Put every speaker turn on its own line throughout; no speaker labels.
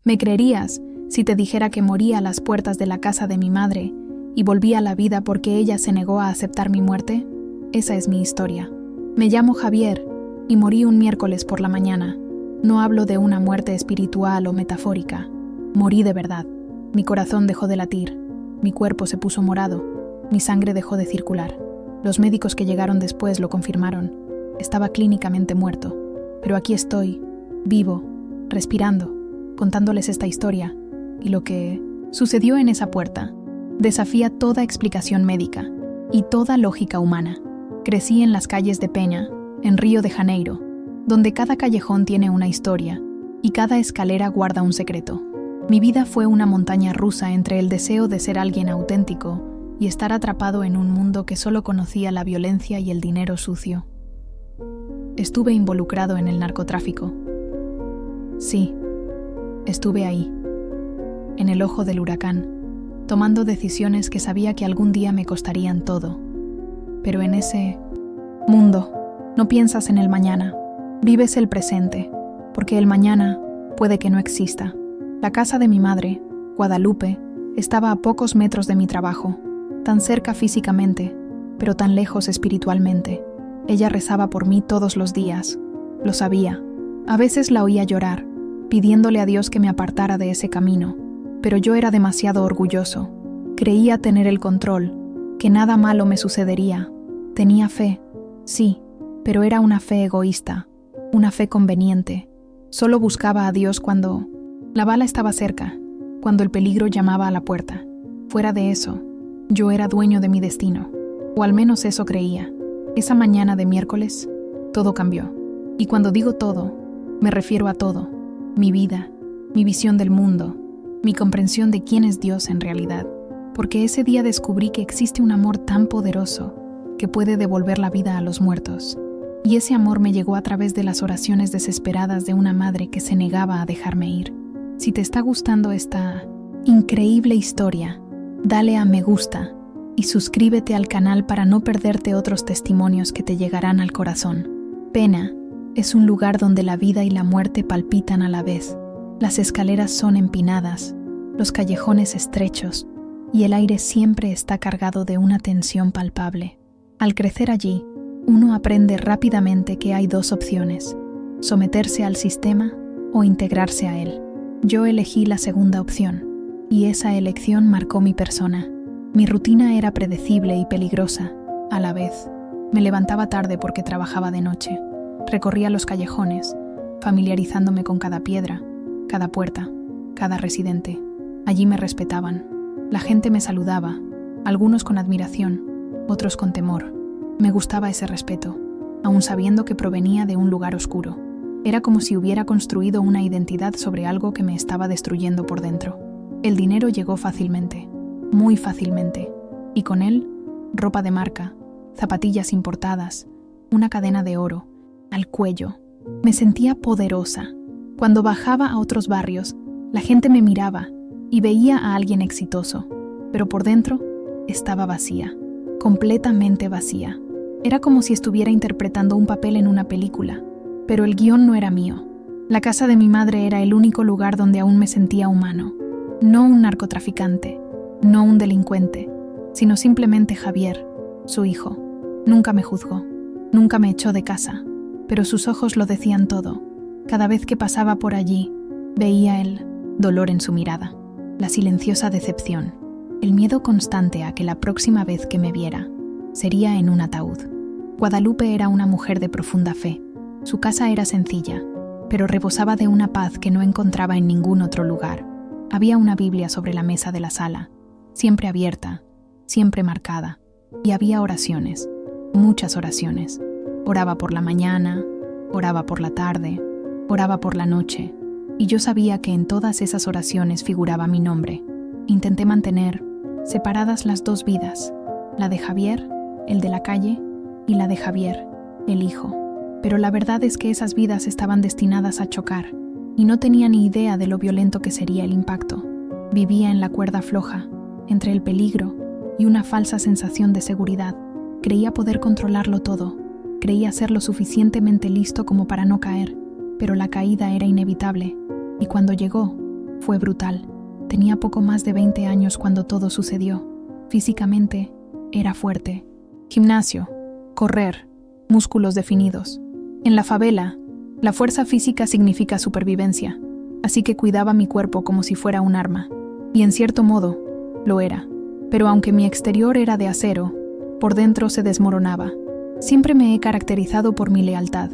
¿Me creerías si te dijera que morí a las puertas de la casa de mi madre y volví a la vida porque ella se negó a aceptar mi muerte? Esa es mi historia. Me llamo Javier y morí un miércoles por la mañana. No hablo de una muerte espiritual o metafórica. Morí de verdad. Mi corazón dejó de latir. Mi cuerpo se puso morado. Mi sangre dejó de circular. Los médicos que llegaron después lo confirmaron. Estaba clínicamente muerto. Pero aquí estoy, vivo, respirando, contándoles esta historia. Y lo que sucedió en esa puerta desafía toda explicación médica y toda lógica humana. Crecí en las calles de Peña, en Río de Janeiro, donde cada callejón tiene una historia y cada escalera guarda un secreto. Mi vida fue una montaña rusa entre el deseo de ser alguien auténtico y estar atrapado en un mundo que solo conocía la violencia y el dinero sucio. Estuve involucrado en el narcotráfico. Sí, estuve ahí, en el ojo del huracán, tomando decisiones que sabía que algún día me costarían todo. Pero en ese mundo no piensas en el mañana, vives el presente, porque el mañana puede que no exista. La casa de mi madre, Guadalupe, estaba a pocos metros de mi trabajo, tan cerca físicamente, pero tan lejos espiritualmente. Ella rezaba por mí todos los días, lo sabía. A veces la oía llorar, pidiéndole a Dios que me apartara de ese camino, pero yo era demasiado orgulloso. Creía tener el control, que nada malo me sucedería. Tenía fe, sí, pero era una fe egoísta, una fe conveniente. Solo buscaba a Dios cuando la bala estaba cerca, cuando el peligro llamaba a la puerta. Fuera de eso, yo era dueño de mi destino, o al menos eso creía. Esa mañana de miércoles, todo cambió. Y cuando digo todo, me refiero a todo. Mi vida, mi visión del mundo, mi comprensión de quién es Dios en realidad. Porque ese día descubrí que existe un amor tan poderoso que puede devolver la vida a los muertos. Y ese amor me llegó a través de las oraciones desesperadas de una madre que se negaba a dejarme ir. Si te está gustando esta increíble historia, dale a me gusta y suscríbete al canal para no perderte otros testimonios que te llegarán al corazón. Pena es un lugar donde la vida y la muerte palpitan a la vez. Las escaleras son empinadas, los callejones estrechos, y el aire siempre está cargado de una tensión palpable. Al crecer allí, uno aprende rápidamente que hay dos opciones: someterse al sistema o integrarse a él. Yo elegí la segunda opción, y esa elección marcó mi persona. Mi rutina era predecible y peligrosa, a la vez. Me levantaba tarde porque trabajaba de noche. Recorría los callejones, familiarizándome con cada piedra, cada puerta, cada residente. Allí me respetaban. La gente me saludaba, algunos con admiración, otros con temor. Me gustaba ese respeto, aun sabiendo que provenía de un lugar oscuro. Era como si hubiera construido una identidad sobre algo que me estaba destruyendo por dentro. El dinero llegó fácilmente, muy fácilmente, y con él, ropa de marca, zapatillas importadas, una cadena de oro, al cuello. Me sentía poderosa. Cuando bajaba a otros barrios, la gente me miraba y veía a alguien exitoso, pero por dentro estaba vacía, completamente vacía. Era como si estuviera interpretando un papel en una película, pero el guión no era mío. La casa de mi madre era el único lugar donde aún me sentía humano, no un narcotraficante, no un delincuente, sino simplemente Javier, su hijo. Nunca me juzgó, nunca me echó de casa, pero sus ojos lo decían todo. Cada vez que pasaba por allí, veía el dolor en su mirada, la silenciosa decepción, el miedo constante a que la próxima vez que me viera sería en un ataúd. Guadalupe era una mujer de profunda fe. Su casa era sencilla, pero rebosaba de una paz que no encontraba en ningún otro lugar. Había una Biblia sobre la mesa de la sala, siempre abierta, siempre marcada, y había oraciones, muchas oraciones. Oraba por la mañana, oraba por la tarde, oraba por la noche, y yo sabía que en todas esas oraciones figuraba mi nombre. Intenté mantener separadas las dos vidas, la de Javier, el de la calle, y la de Javier, el hijo. Pero la verdad es que esas vidas estaban destinadas a chocar, y no tenía ni idea de lo violento que sería el impacto. Vivía en la cuerda floja, entre el peligro y una falsa sensación de seguridad. Creía poder controlarlo todo, creía ser lo suficientemente listo como para no caer, pero la caída era inevitable, y cuando llegó, Fue brutal. Tenía poco más de 20 años cuando todo sucedió. Físicamente, era fuerte. Gimnasio, correr, músculos definidos. En la favela, la fuerza física significa supervivencia, así que cuidaba mi cuerpo como si fuera un arma. Y en cierto modo, lo era. Pero aunque mi exterior era de acero, por dentro se desmoronaba. Siempre me he caracterizado por mi lealtad.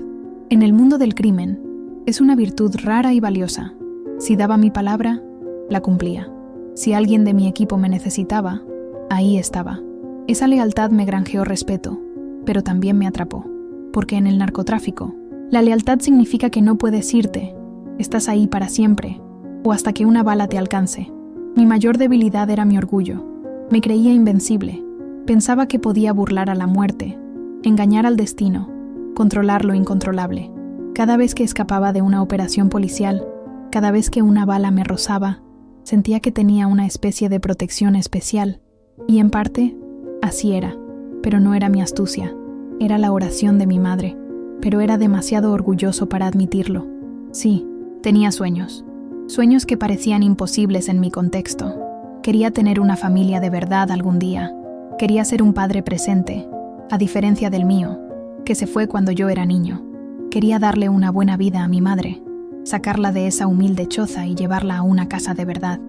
En el mundo del crimen, es una virtud rara y valiosa. Si daba mi palabra, la cumplía. Si alguien de mi equipo me necesitaba, ahí estaba. Esa lealtad me granjeó respeto, pero también me atrapó. Porque en el narcotráfico, la lealtad significa que no puedes irte, estás ahí para siempre, o hasta que una bala te alcance. Mi mayor debilidad era mi orgullo. Me creía invencible. Pensaba que podía burlar a la muerte, engañar al destino, controlar lo incontrolable. Cada vez que escapaba de una operación policial, cada vez que una bala me rozaba, sentía que tenía una especie de protección especial. Y en parte, así era. Pero no era mi astucia. Era la oración de mi madre. Pero era demasiado orgulloso para admitirlo. Sí, tenía sueños. Sueños que parecían imposibles en mi contexto. Quería tener una familia de verdad algún día. Quería ser un padre presente, a diferencia del mío, que se fue cuando yo era niño. Quería darle una buena vida a mi madre, sacarla de esa humilde choza y llevarla a una casa de verdad.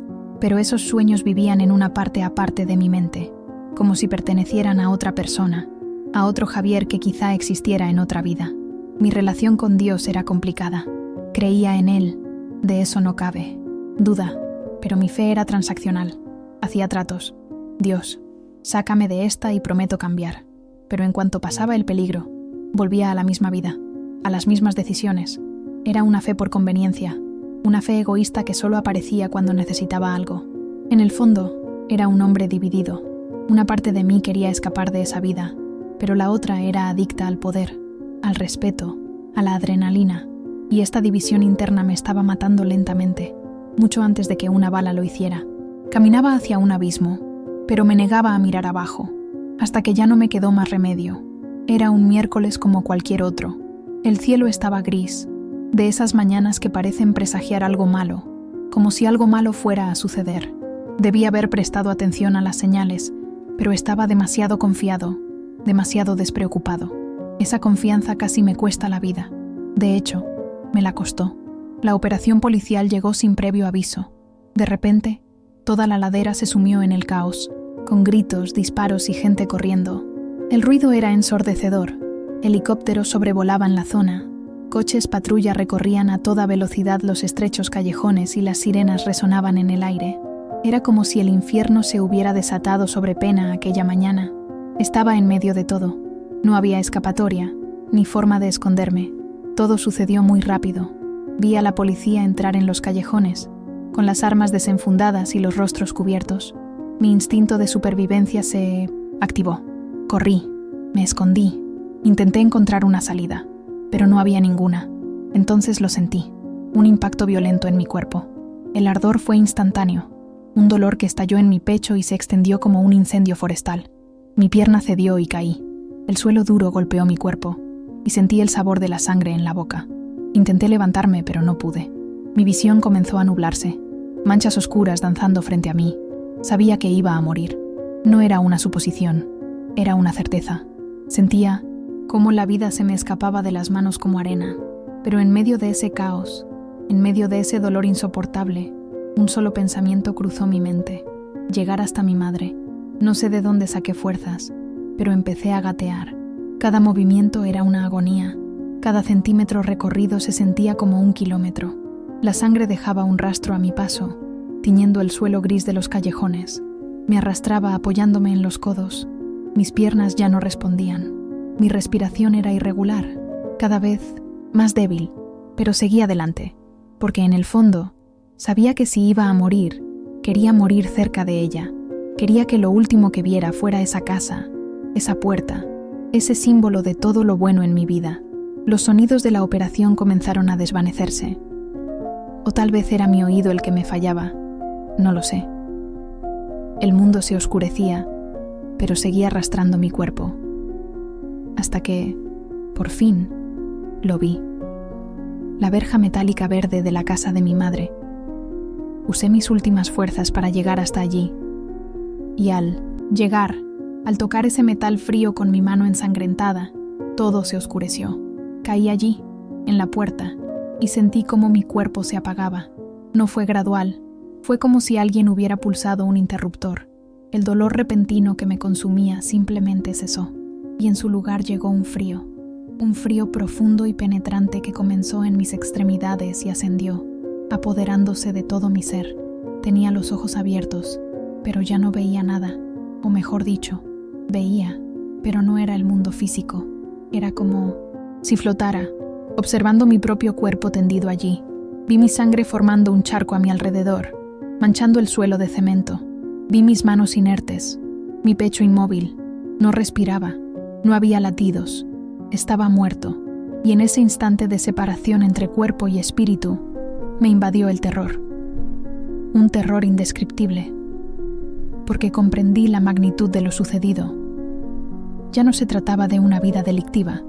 Pero esos sueños vivían en una parte aparte de mi mente, como si pertenecieran a otra persona, a otro Javier que quizá existiera en otra vida. Mi relación con Dios era complicada. Creía en Él, de eso no cabe duda, pero mi fe era transaccional. Hacía tratos. Dios, sácame de esta y prometo cambiar. Pero en cuanto pasaba el peligro, volvía a la misma vida, a las mismas decisiones. Era una fe por conveniencia, una fe egoísta que solo aparecía cuando necesitaba algo. En el fondo, era un hombre dividido. Una parte de mí quería escapar de esa vida, pero la otra era adicta al poder, al respeto, a la adrenalina, y esta división interna me estaba matando lentamente, mucho antes de que una bala lo hiciera. Caminaba hacia un abismo, pero me negaba a mirar abajo, hasta que ya no me quedó más remedio. Era un miércoles como cualquier otro. El cielo estaba gris, de esas mañanas que parecen presagiar algo malo, como si algo malo fuera a suceder. Debí haber prestado atención a las señales, pero estaba demasiado confiado, demasiado despreocupado. Esa confianza casi me cuesta la vida. De hecho, me la costó. La operación policial llegó sin previo aviso. De repente, toda la ladera se sumió en el caos, con gritos, disparos y gente corriendo. El ruido era ensordecedor. Helicópteros sobrevolaban la zona. Coches patrulla recorrían a toda velocidad los estrechos callejones y las sirenas resonaban en el aire. Era como si el infierno se hubiera desatado sobre Pena aquella mañana. Estaba en medio de todo. No había escapatoria, ni forma de esconderme. Todo sucedió muy rápido. Vi a la policía entrar en los callejones, con las armas desenfundadas y los rostros cubiertos. Mi instinto de supervivencia se activó. Corrí, me escondí, intenté encontrar una salida, pero no había ninguna. Entonces lo sentí, un impacto violento en mi cuerpo. El ardor fue instantáneo, un dolor que estalló en mi pecho y se extendió como un incendio forestal. Mi pierna cedió y caí. El suelo duro golpeó mi cuerpo, y sentí el sabor de la sangre en la boca. Intenté levantarme, pero no pude. Mi visión comenzó a nublarse, manchas oscuras danzando frente a mí. Sabía que iba a morir. No era una suposición, era una certeza. Sentía cómo la vida se me escapaba de las manos como arena, pero en medio de ese caos, en medio de ese dolor insoportable, un solo pensamiento cruzó mi mente: llegar hasta mi madre. No sé de dónde saqué fuerzas, pero empecé a gatear. Cada movimiento era una agonía. Cada centímetro recorrido se sentía como 1 kilómetro. La sangre dejaba un rastro a mi paso, tiñendo el suelo gris de los callejones. Me arrastraba apoyándome en los codos. Mis piernas ya no respondían. Mi respiración era irregular, cada vez más débil, pero seguía adelante, porque en el fondo sabía que si iba a morir, quería morir cerca de ella. Quería que lo último que viera fuera esa casa, esa puerta, ese símbolo de todo lo bueno en mi vida. Los sonidos de la operación comenzaron a desvanecerse. O tal vez era mi oído el que me fallaba, no lo sé. El mundo se oscurecía, pero seguía arrastrando mi cuerpo. Hasta que, por fin, lo vi. La verja metálica verde de la casa de mi madre. Usé mis últimas fuerzas para llegar hasta allí. Y al llegar, al tocar ese metal frío con mi mano ensangrentada, todo se oscureció. Caí allí, en la puerta, y sentí como mi cuerpo se apagaba. No fue gradual, fue como si alguien hubiera pulsado un interruptor. El dolor repentino que me consumía simplemente cesó, y en su lugar llegó un frío profundo y penetrante que comenzó en mis extremidades y ascendió, apoderándose de todo mi ser. Tenía los ojos abiertos, pero ya no veía nada, o mejor dicho, veía, pero no era el mundo físico. Era como si flotara, observando mi propio cuerpo tendido allí. Vi mi sangre formando un charco a mi alrededor, manchando el suelo de cemento. Vi mis manos inertes, mi pecho inmóvil. No respiraba, no había latidos. Estaba muerto, y en ese instante de separación entre cuerpo y espíritu, me invadió el terror. Un terror indescriptible, porque comprendí la magnitud de lo sucedido. Ya no se trataba de una vida delictiva.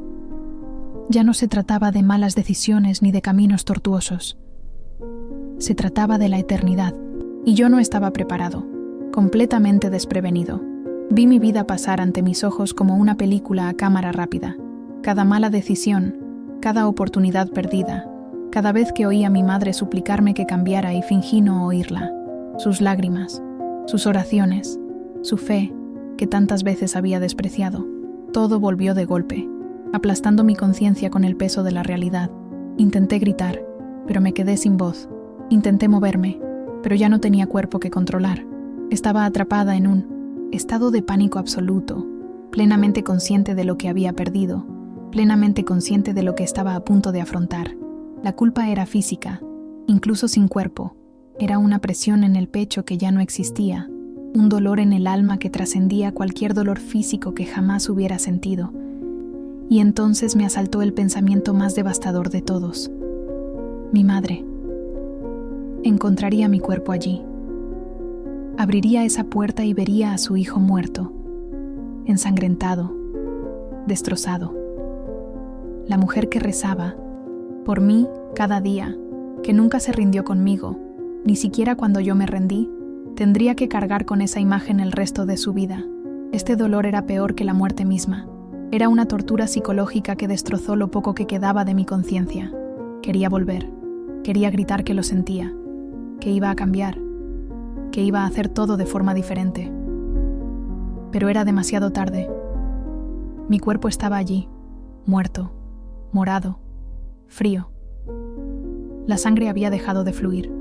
Ya no se trataba de malas decisiones ni de caminos tortuosos. Se trataba de la eternidad, y yo no estaba preparado, completamente desprevenido. Vi mi vida pasar ante mis ojos como una película a cámara rápida. Cada mala decisión, cada oportunidad perdida, cada vez que oí a mi madre suplicarme que cambiara y fingí no oírla, sus lágrimas, sus oraciones, su fe, que tantas veces había despreciado, todo volvió de golpe, aplastando mi conciencia con el peso de la realidad. Intenté gritar, pero me quedé sin voz. Intenté moverme, pero ya no tenía cuerpo que controlar. Estaba atrapada en un estado de pánico absoluto, plenamente consciente de lo que había perdido, plenamente consciente de lo que estaba a punto de afrontar. La culpa era física, incluso sin cuerpo. Era una presión en el pecho que ya no existía, un dolor en el alma que trascendía cualquier dolor físico que jamás hubiera sentido. Y entonces me asaltó el pensamiento más devastador de todos. Mi madre. Encontraría mi cuerpo allí. Abriría esa puerta y vería a su hijo muerto, ensangrentado, destrozado. La mujer que rezaba por mí cada día, que nunca se rindió conmigo, ni siquiera cuando yo me rendí, tendría que cargar con esa imagen el resto de su vida. Este dolor era peor que la muerte misma. Era una tortura psicológica que destrozó lo poco que quedaba de mi conciencia. Quería volver, quería gritar que lo sentía, que iba a cambiar, que iba a hacer todo de forma diferente. Pero era demasiado tarde. Mi cuerpo estaba allí, muerto, morado, frío. La sangre había dejado de fluir.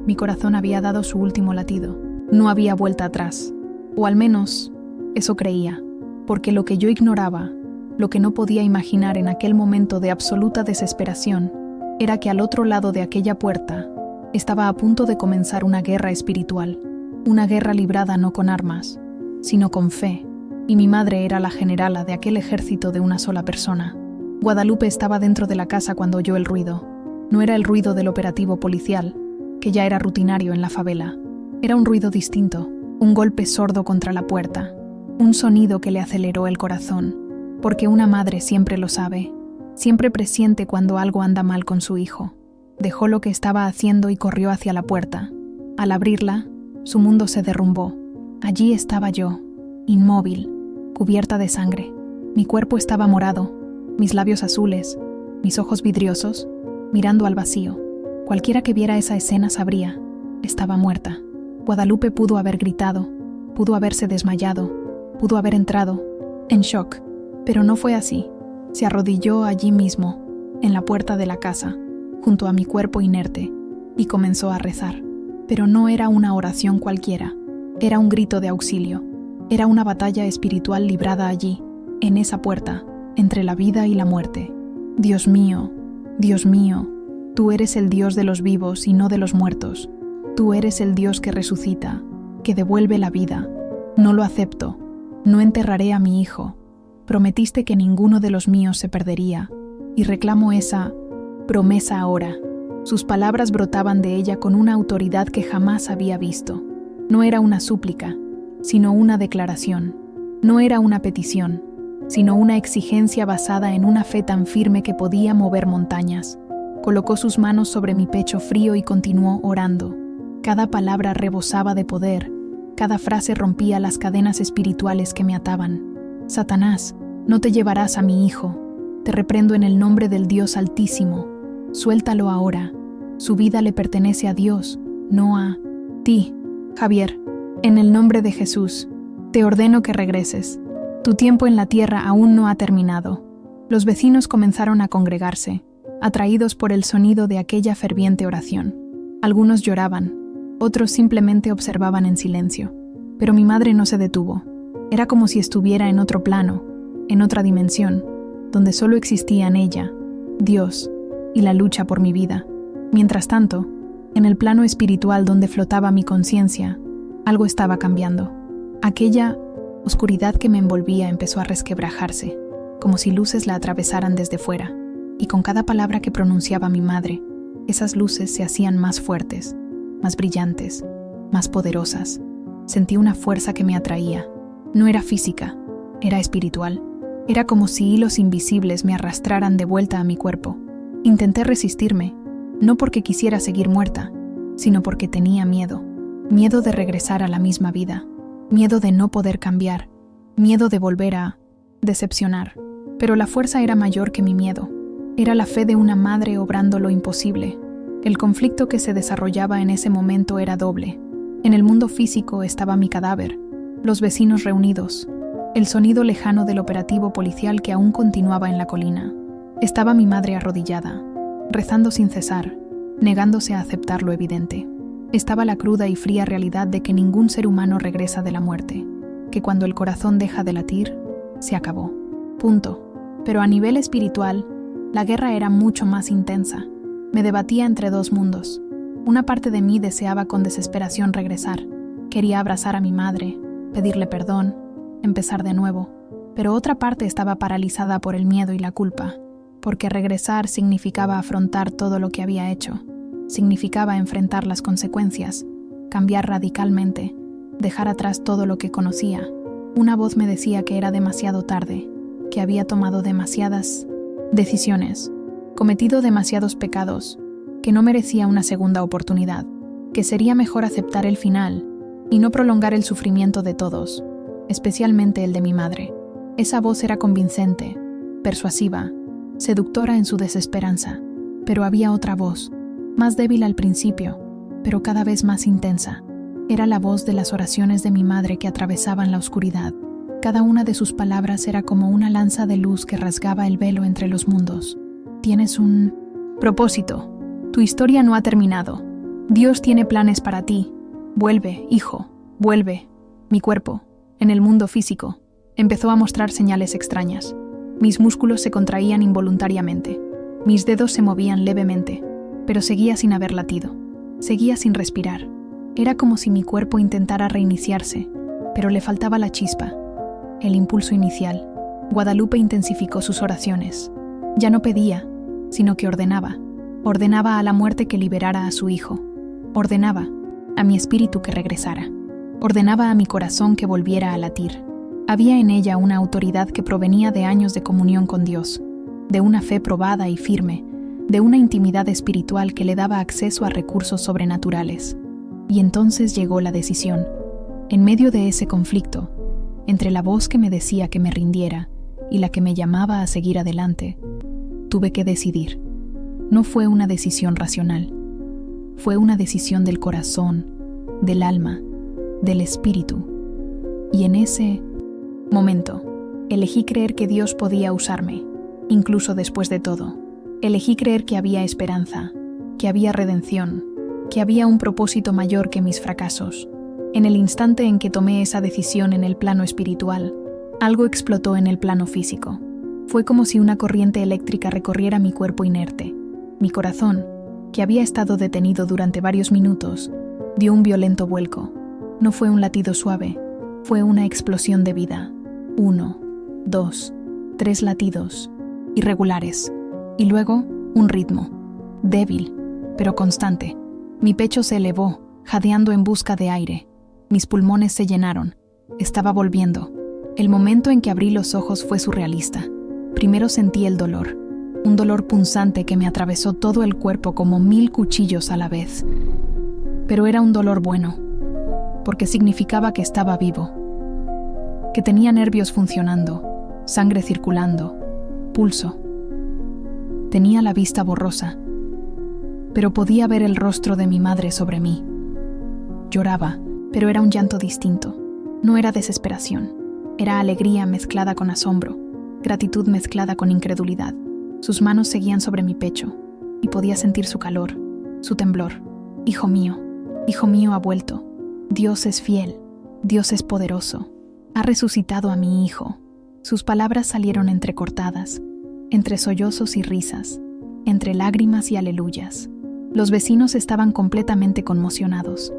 Mi corazón había dado su último latido. No había vuelta atrás, o al menos eso creía, porque lo que yo ignoraba, lo que no podía imaginar en aquel momento de absoluta desesperación, era que al otro lado de aquella puerta estaba a punto de comenzar una guerra espiritual, una guerra librada no con armas, sino con fe, y mi madre era la generala de aquel ejército de una sola persona. Guadalupe estaba dentro de la casa cuando oyó el ruido. No era el ruido del operativo policial, que ya era rutinario en la favela. Era un ruido distinto, un golpe sordo contra la puerta, un sonido que le aceleró el corazón, porque una madre siempre lo sabe, siempre presiente cuando algo anda mal con su hijo. Dejó lo que estaba haciendo y corrió hacia la puerta. Al abrirla, su mundo se derrumbó. Allí estaba yo, inmóvil, cubierta de sangre. Mi cuerpo estaba morado, mis labios azules, mis ojos vidriosos, mirando al vacío. Cualquiera que viera esa escena sabría, estaba muerta. Guadalupe pudo haber gritado, pudo haberse desmayado, pudo haber entrado en shock, pero no fue así. Se arrodilló allí mismo, en la puerta de la casa, junto a mi cuerpo inerte, y comenzó a rezar. Pero no era una oración cualquiera, era un grito de auxilio, era una batalla espiritual librada allí, en esa puerta, entre la vida y la muerte. Dios mío, tú eres el Dios de los vivos y no de los muertos. Tú eres el Dios que resucita, que devuelve la vida. No lo acepto, no enterraré a mi hijo. Prometiste que ninguno de los míos se perdería, y reclamo esa promesa ahora. Sus palabras brotaban de ella con una autoridad que jamás había visto. No era una súplica, sino una declaración. No era una petición, sino una exigencia basada en una fe tan firme que podía mover montañas. Colocó sus manos sobre mi pecho frío y continuó orando. Cada palabra rebosaba de poder, cada frase rompía las cadenas espirituales que me ataban. Satanás, no te llevarás a mi hijo. Te reprendo en el nombre del Dios Altísimo. Suéltalo ahora. Su vida le pertenece a Dios, no a ti. Javier, en el nombre de Jesús, te ordeno que regreses. Tu tiempo en la tierra aún no ha terminado. Los vecinos comenzaron a congregarse, atraídos por el sonido de aquella ferviente oración. Algunos lloraban, otros simplemente observaban en silencio. Pero mi madre no se detuvo. Era como si estuviera en otro plano, en otra dimensión, donde solo existían ella, Dios y la lucha por mi vida. Mientras tanto, en el plano espiritual donde flotaba mi conciencia, algo estaba cambiando. Aquella oscuridad que me envolvía empezó a resquebrajarse, como si luces la atravesaran desde fuera, y con cada palabra que pronunciaba mi madre, esas luces se hacían más fuertes, más brillantes, más poderosas. Sentí una fuerza que me atraía. No era física, era espiritual. Era como si hilos invisibles me arrastraran de vuelta a mi cuerpo. Intenté resistirme, no porque quisiera seguir muerta, sino porque tenía miedo. Miedo de regresar a la misma vida. Miedo de no poder cambiar. Miedo de volver a decepcionar. Pero la fuerza era mayor que mi miedo. Era la fe de una madre obrando lo imposible. El conflicto que se desarrollaba en ese momento era doble. En el mundo físico estaba mi cadáver, los vecinos reunidos, el sonido lejano del operativo policial que aún continuaba en la colina. Estaba mi madre arrodillada, rezando sin cesar, negándose a aceptar lo evidente. Estaba la cruda y fría realidad de que ningún ser humano regresa de la muerte, que cuando el corazón deja de latir, se acabó. Punto. Pero a nivel espiritual, la guerra era mucho más intensa. Me debatía entre dos mundos. Una parte de mí deseaba con desesperación regresar. Quería abrazar a mi madre, pedirle perdón, empezar de nuevo. Pero otra parte estaba paralizada por el miedo y la culpa, porque regresar significaba afrontar todo lo que había hecho. Significaba enfrentar las consecuencias, cambiar radicalmente, dejar atrás todo lo que conocía. Una voz me decía que era demasiado tarde, que había tomado demasiadas decisiones, cometido demasiados pecados, que no merecía una segunda oportunidad, que sería mejor aceptar el final y no prolongar el sufrimiento de todos, especialmente el de mi madre. Esa voz era convincente, persuasiva, seductora en su desesperanza, pero había otra voz, más débil al principio, pero cada vez más intensa. Era la voz de las oraciones de mi madre que atravesaban la oscuridad. Cada una de sus palabras era como una lanza de luz que rasgaba el velo entre los mundos. Tienes un propósito. Tu historia no ha terminado. Dios tiene planes para ti. Vuelve, hijo, vuelve. Mi cuerpo, en el mundo físico, empezó a mostrar señales extrañas. Mis músculos se contraían involuntariamente. Mis dedos se movían levemente, pero seguía sin haber latido. Seguía sin respirar. Era como si mi cuerpo intentara reiniciarse, pero le faltaba la chispa, el impulso inicial. Guadalupe intensificó sus oraciones. Ya no pedía, sino que ordenaba. Ordenaba a la muerte que liberara a su hijo. Ordenaba a mi espíritu que regresara. Ordenaba a mi corazón que volviera a latir. Había en ella una autoridad que provenía de años de comunión con Dios, de una fe probada y firme, de una intimidad espiritual que le daba acceso a recursos sobrenaturales. Y entonces llegó la decisión. En medio de ese conflicto, entre la voz que me decía que me rindiera y la que me llamaba a seguir adelante, tuve que decidir. No fue una decisión racional. Fue una decisión del corazón, del alma, del espíritu. Y en ese momento, elegí creer que Dios podía usarme, incluso después de todo. Elegí creer que había esperanza, que había redención, que había un propósito mayor que mis fracasos. En el instante en que tomé esa decisión en el plano espiritual, algo explotó en el plano físico. Fue como si una corriente eléctrica recorriera mi cuerpo inerte. Mi corazón, que había estado detenido durante varios minutos, dio un violento vuelco. No fue un latido suave, fue una explosión de vida. 1, 2, 3 latidos, irregulares, y luego un ritmo, débil, pero constante. Mi pecho se elevó, jadeando en busca de aire. Mis pulmones se llenaron. Estaba volviendo. El momento en que abrí los ojos fue surrealista. Primero sentí el dolor, un dolor punzante que me atravesó todo el cuerpo como 1000 cuchillos a la vez. Pero era un dolor bueno, porque significaba que estaba vivo, que tenía nervios funcionando, sangre circulando, pulso. Tenía la vista borrosa, pero podía ver el rostro de mi madre sobre mí. Lloraba, pero era un llanto distinto. No era desesperación, era alegría mezclada con asombro, gratitud mezclada con incredulidad. Sus manos seguían sobre mi pecho, y podía sentir su calor, su temblor. Hijo mío ha vuelto. Dios es fiel, Dios es poderoso. Ha resucitado a mi hijo. Sus palabras salieron entrecortadas, entre sollozos y risas, entre lágrimas y aleluyas. Los vecinos estaban completamente conmocionados.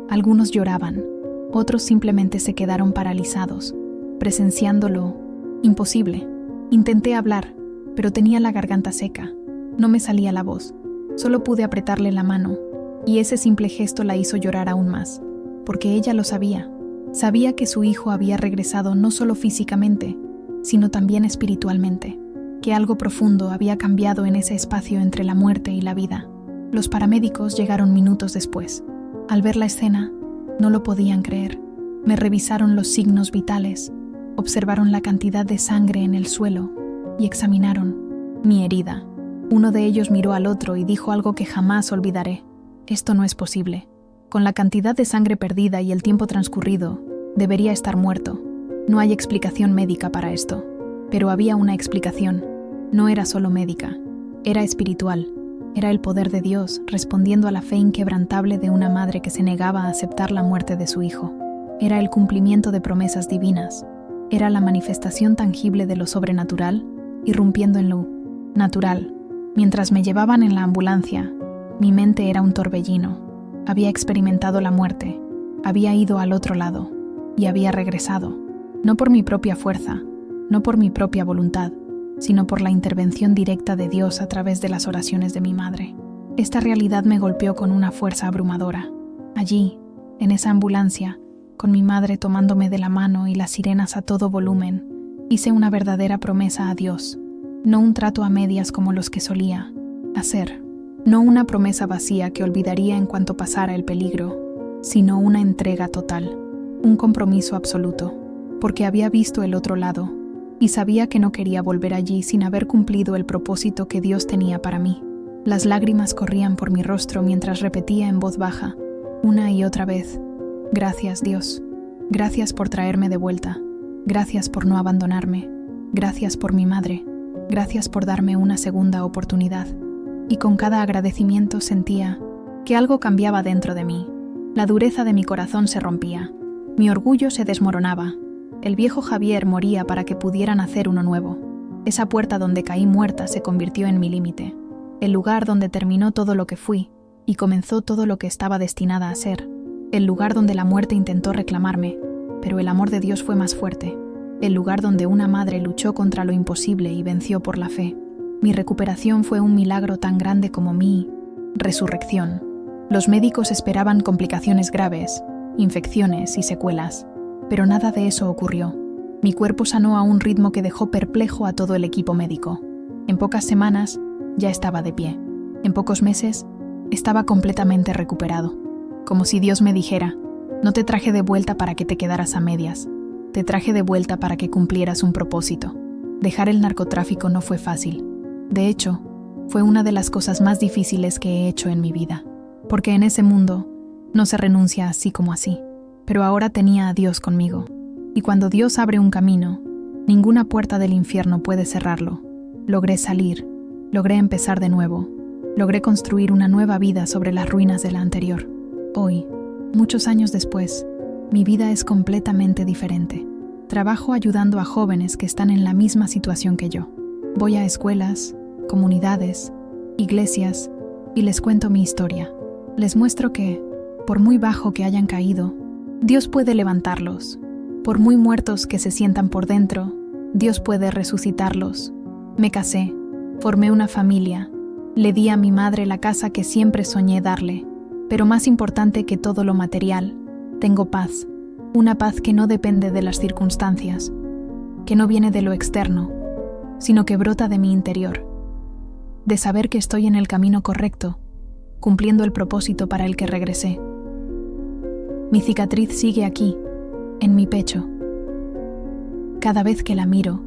Algunos lloraban, otros simplemente se quedaron paralizados, presenciando lo imposible. Intenté hablar, pero tenía la garganta seca. No me salía la voz. Solo pude apretarle la mano, y ese simple gesto la hizo llorar aún más, porque ella lo sabía. Sabía que su hijo había regresado no solo físicamente, sino también espiritualmente, que algo profundo había cambiado en ese espacio entre la muerte y la vida. Los paramédicos llegaron minutos después. Al ver la escena, no lo podían creer. Me revisaron los signos vitales, observaron la cantidad de sangre en el suelo y examinaron mi herida. Uno de ellos miró al otro y dijo algo que jamás olvidaré. Esto no es posible. Con la cantidad de sangre perdida y el tiempo transcurrido, debería estar muerto. No hay explicación médica para esto. Pero había una explicación. No era solo médica, era espiritual. Era el poder de Dios respondiendo a la fe inquebrantable de una madre que se negaba a aceptar la muerte de su hijo. Era el cumplimiento de promesas divinas. Era la manifestación tangible de lo sobrenatural, irrumpiendo en lo natural. Mientras me llevaban en la ambulancia, mi mente era un torbellino. Había experimentado la muerte, había ido al otro lado y había regresado. No por mi propia fuerza, no por mi propia voluntad, sino por la intervención directa de Dios a través de las oraciones de mi madre. Esta realidad me golpeó con una fuerza abrumadora. Allí, en esa ambulancia, con mi madre tomándome de la mano y las sirenas a todo volumen, hice una verdadera promesa a Dios. No un trato a medias como los que solía hacer. No una promesa vacía que olvidaría en cuanto pasara el peligro, sino una entrega total, un compromiso absoluto, porque había visto el otro lado y sabía que no quería volver allí sin haber cumplido el propósito que Dios tenía para mí. Las lágrimas corrían por mi rostro mientras repetía en voz baja, una y otra vez: gracias, Dios. Gracias por traerme de vuelta. Gracias por no abandonarme. Gracias por mi madre. Gracias por darme una segunda oportunidad. Y con cada agradecimiento sentía que algo cambiaba dentro de mí. La dureza de mi corazón se rompía. Mi orgullo se desmoronaba. El viejo Javier moría para que pudieran hacer uno nuevo. Esa puerta donde caí muerta se convirtió en mi límite. El lugar donde terminó todo lo que fui y comenzó todo lo que estaba destinada a ser. El lugar donde la muerte intentó reclamarme, pero el amor de Dios fue más fuerte. El lugar donde una madre luchó contra lo imposible y venció por la fe. Mi recuperación fue un milagro tan grande como mi resurrección. Los médicos esperaban complicaciones graves, infecciones y secuelas, pero nada de eso ocurrió. Mi cuerpo sanó a un ritmo que dejó perplejo a todo el equipo médico. En pocas semanas ya estaba de pie. En pocos meses estaba completamente recuperado. Como si Dios me dijera: no te traje de vuelta para que te quedaras a medias. Te traje de vuelta para que cumplieras un propósito. Dejar el narcotráfico no fue fácil. De hecho, fue una de las cosas más difíciles que he hecho en mi vida. Porque en ese mundo no se renuncia así como así. Pero ahora tenía a Dios conmigo. Y cuando Dios abre un camino, ninguna puerta del infierno puede cerrarlo. Logré salir, logré empezar de nuevo, logré construir una nueva vida sobre las ruinas de la anterior. Hoy, muchos años después, mi vida es completamente diferente. Trabajo ayudando a jóvenes que están en la misma situación que yo. Voy a escuelas, comunidades, iglesias y les cuento mi historia. Les muestro que, por muy bajo que hayan caído, Dios puede levantarlos. Por muy muertos que se sientan por dentro, Dios puede resucitarlos. Me casé, formé una familia, le di a mi madre la casa que siempre soñé darle, pero más importante que todo lo material, tengo paz, una paz que no depende de las circunstancias, que no viene de lo externo, sino que brota de mi interior, de saber que estoy en el camino correcto, cumpliendo el propósito para el que regresé. Mi cicatriz sigue aquí, en mi pecho. Cada vez que la miro,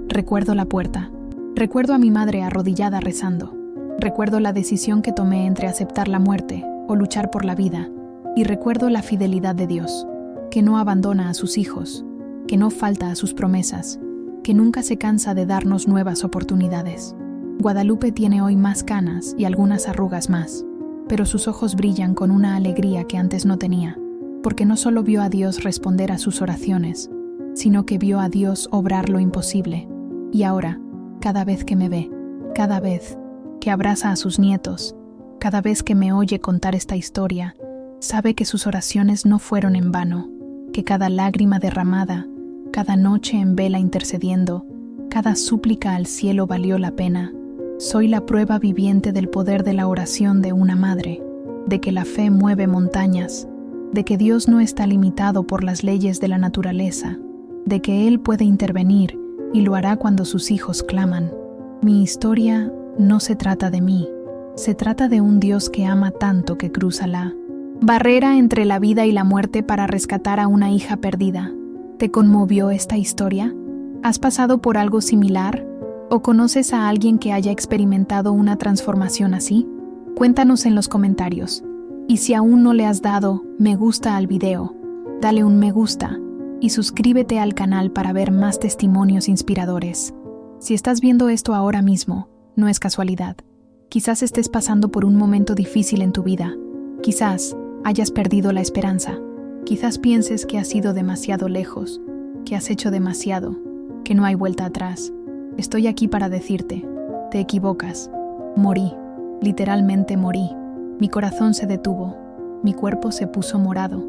recuerdo la puerta. Recuerdo a mi madre arrodillada rezando. Recuerdo la decisión que tomé entre aceptar la muerte o luchar por la vida. Y recuerdo la fidelidad de Dios, que no abandona a sus hijos, que no falta a sus promesas, que nunca se cansa de darnos nuevas oportunidades. Guadalupe tiene hoy más canas y algunas arrugas más, pero sus ojos brillan con una alegría que antes no tenía, porque no solo vio a Dios responder a sus oraciones, sino que vio a Dios obrar lo imposible. Y ahora, cada vez que me ve, cada vez que abraza a sus nietos, cada vez que me oye contar esta historia, sabe que sus oraciones no fueron en vano, que cada lágrima derramada, cada noche en vela intercediendo, cada súplica al cielo valió la pena. Soy la prueba viviente del poder de la oración de una madre, de que la fe mueve montañas, de que Dios no está limitado por las leyes de la naturaleza, de que Él puede intervenir y lo hará cuando sus hijos claman. Mi historia no se trata de mí, se trata de un Dios que ama tanto que cruza la barrera entre la vida y la muerte para rescatar a una hija perdida. ¿Te conmovió esta historia? ¿Has pasado por algo similar? ¿O conoces a alguien que haya experimentado una transformación así? Cuéntanos en los comentarios. Y si aún no le has dado me gusta al video, dale un me gusta y suscríbete al canal para ver más testimonios inspiradores. Si estás viendo esto ahora mismo, no es casualidad. Quizás estés pasando por un momento difícil en tu vida. Quizás hayas perdido la esperanza. Quizás pienses que has ido demasiado lejos, que has hecho demasiado, que no hay vuelta atrás. Estoy aquí para decirte, te equivocas. Morí, literalmente morí. Mi corazón se detuvo, mi cuerpo se puso morado,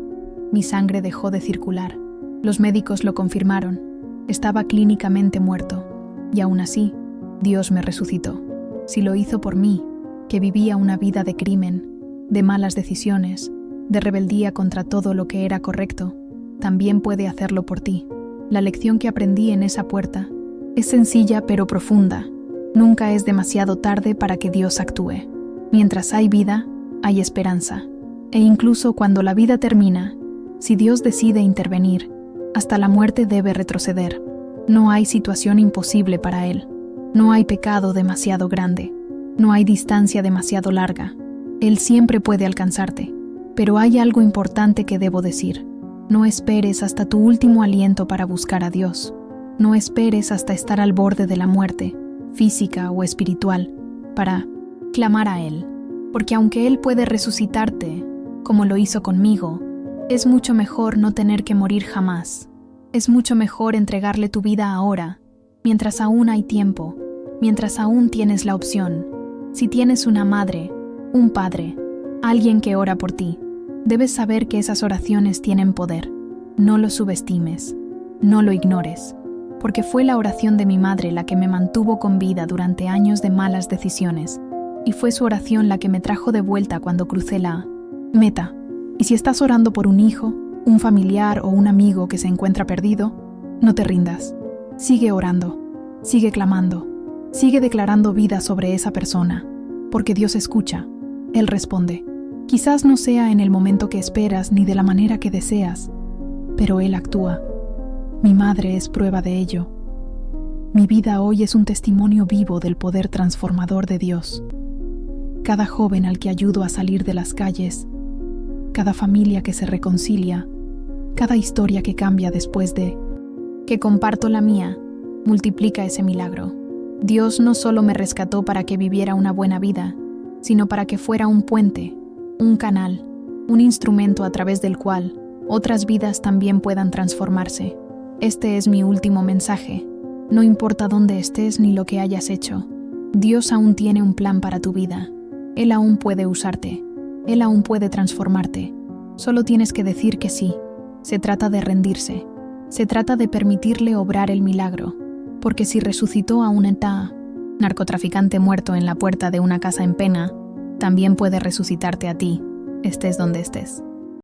mi sangre dejó de circular. Los médicos lo confirmaron, estaba clínicamente muerto. Y aún así, Dios me resucitó. Si lo hizo por mí, que vivía una vida de crimen, de malas decisiones, de rebeldía contra todo lo que era correcto, también puede hacerlo por ti. La lección que aprendí en esa puerta es sencilla pero profunda. Nunca es demasiado tarde para que Dios actúe. Mientras hay vida, hay esperanza. E incluso cuando la vida termina, si Dios decide intervenir, hasta la muerte debe retroceder. No hay situación imposible para Él. No hay pecado demasiado grande. No hay distancia demasiado larga. Él siempre puede alcanzarte. Pero hay algo importante que debo decir. No esperes hasta tu último aliento para buscar a Dios. No esperes hasta estar al borde de la muerte, física o espiritual, para clamar a Él. Porque aunque Él puede resucitarte, como lo hizo conmigo, es mucho mejor no tener que morir jamás. Es mucho mejor entregarle tu vida ahora, mientras aún hay tiempo, mientras aún tienes la opción. Si tienes una madre, un padre, alguien que ora por ti, debes saber que esas oraciones tienen poder. No lo subestimes, no lo ignores, porque fue la oración de mi madre la que me mantuvo con vida durante años de malas decisiones, y fue su oración la que me trajo de vuelta cuando crucé la meta. Y si estás orando por un hijo, un familiar o un amigo que se encuentra perdido, no te rindas. Sigue orando, sigue clamando, sigue declarando vida sobre esa persona, porque Dios escucha, Él responde. Quizás no sea en el momento que esperas ni de la manera que deseas, pero Él actúa. Mi madre es prueba de ello. Mi vida hoy es un testimonio vivo del poder transformador de Dios. Cada joven al que ayudo a salir de las calles, cada familia que se reconcilia, cada historia que cambia después de que comparto la mía, multiplica ese milagro. Dios no solo me rescató para que viviera una buena vida, sino para que fuera un puente, un canal, un instrumento a través del cual otras vidas también puedan transformarse. Este es mi último mensaje. No importa dónde estés ni lo que hayas hecho, Dios aún tiene un plan para tu vida. Él aún puede usarte. Él aún puede transformarte. Solo tienes que decir que sí. Se trata de rendirse. Se trata de permitirle obrar el milagro. Porque si resucitó a un narcotraficante muerto en la puerta de una casa en pena, también puede resucitarte a ti, estés donde estés.